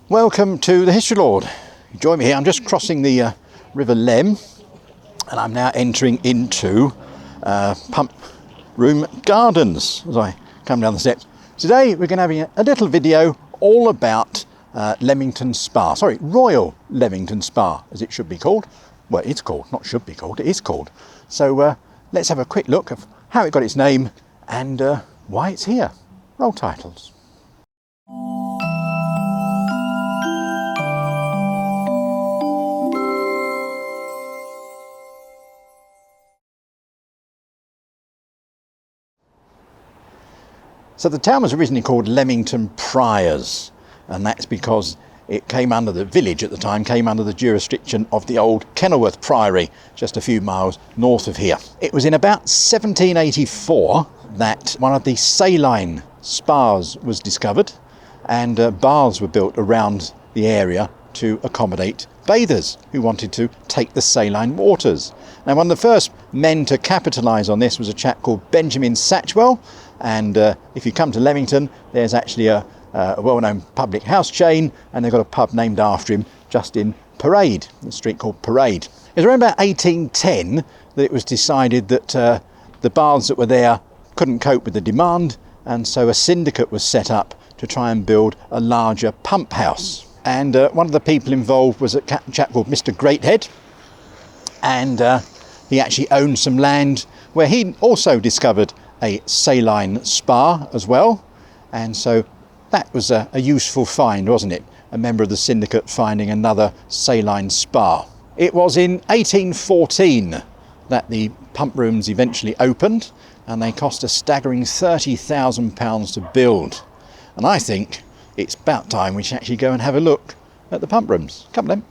Welcome to the History Lord. Join me here. I'm just crossing the River Lem and I'm now entering into Pump Room Gardens as I come down the steps. Today we're going to have a little video all about Leamington Spa. Sorry, Royal Leamington Spa as it should be called. Well, it's called, not should be called, it is called. So let's have a quick look of how it got its name and why it's here. Roll titles. So the town was originally called Leamington Priors, and that's because it came under the village at the time, came under the jurisdiction of the old Kenilworth Priory, just a few miles north of here. It was in about 1784 that one of the saline spas was discovered, and baths were built around the area to accommodate bathers who wanted to take the saline waters. Now, one of the first men to capitalise on this was a chap called Benjamin Satchwell, and if you come to Leamington, there's actually a well-known public house chain, and they've got a pub named after him just in Parade, a street called Parade. It was around about 1810 that it was decided that the baths that were there couldn't cope with the demand, and so a syndicate was set up to try and build a larger pump house. And one of the people involved was a chap called Mr. Greathead, and he actually owned some land where he also discovered a saline spa as well, and so that was a useful find, wasn't it? A member of the syndicate finding another saline spa. It was in 1814 that the pump rooms eventually opened, and they cost a staggering £30,000 to build. And I think it's about time we should actually go and have a look at the pump rooms. Come then.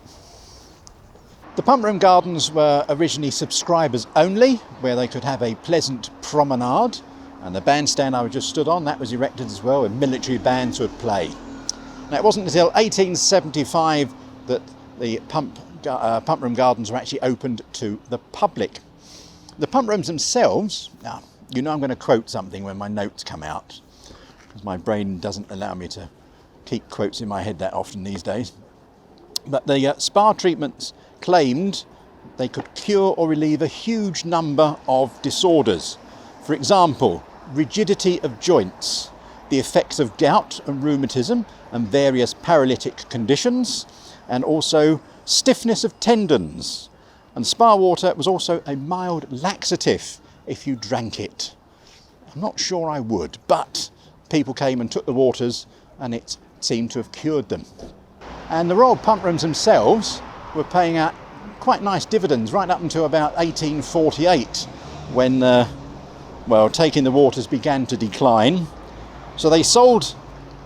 The pump room gardens were originally subscribers only, where they could have a pleasant promenade, and the bandstand I just stood on, that was erected as well, and military bands would play. Now, it wasn't until 1875 that the pump room gardens were actually opened to the public. The pump rooms themselves, now you know I'm going to quote something when my notes come out, because my brain doesn't allow me to keep quotes in my head that often these days. But the spa treatments claimed they could cure or relieve a huge number of disorders. For example, rigidity of joints, the effects of gout and rheumatism and various paralytic conditions, and also stiffness of tendons. And spa water was also a mild laxative if you drank it. I'm not sure I would, but people came and took the waters and it seemed to have cured them. And the Royal Pump Rooms themselves were paying out quite nice dividends right up until about 1848 when, taking the waters began to decline. So they sold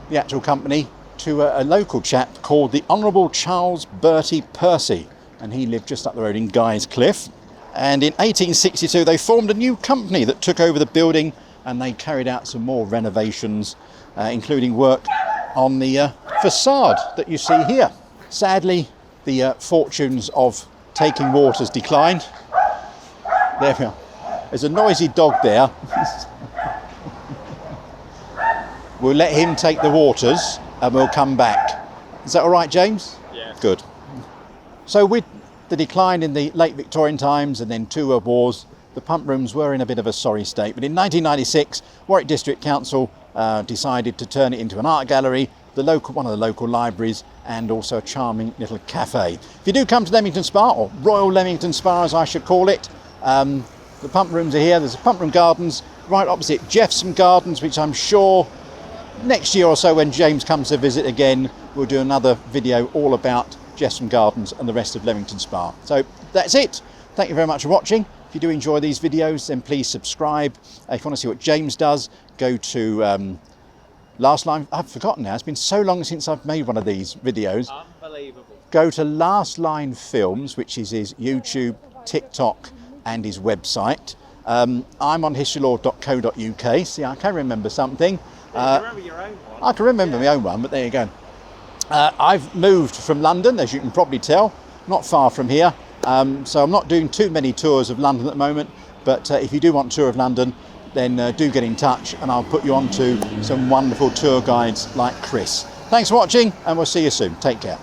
the actual company to a local chap called the Honourable Charles Bertie Percy, and he lived just up the road in Guy's Cliff. And in 1862 they formed a new company that took over the building, and they carried out some more renovations, including work on the facade that you see here. Sadly, the fortunes of taking waters declined. There we are. There's a noisy dog there. We'll let him take the waters and we'll come back. Is that all right, James? Yeah. Good. So with the decline in the late Victorian times and then 2 world wars, the pump rooms were in a bit of a sorry state. But in 1996, Warwick District Council decided to turn it into an art gallery, one of the local libraries, and also a charming little cafe. If you do come to Leamington Spa, or Royal Leamington Spa as I should call it, the pump rooms are here. There's a pump room gardens right opposite Jeffson Gardens, which I'm sure next year or so when James comes to visit again, we'll do another video all about Jeffson Gardens and the rest of Leamington Spa. So that's it. Thank you very much for watching. If you do enjoy these videos, then please subscribe. If you want to see what James does, go to Last Line. I've forgotten now. It's been so long since I've made one of these videos. Unbelievable. Go to Last Line Films, which is his YouTube, TikTok, and his website. I'm on historylord.co.uk. See, I can remember something. You remember your own one? I can remember my own one, but there you go. I've moved from London, as you can probably tell, not far from here. So I'm not doing too many tours of London at the moment, but if you do want a tour of London, then do get in touch and I'll put you on to some wonderful tour guides like Chris. Thanks for watching, and we'll see you soon. Take care.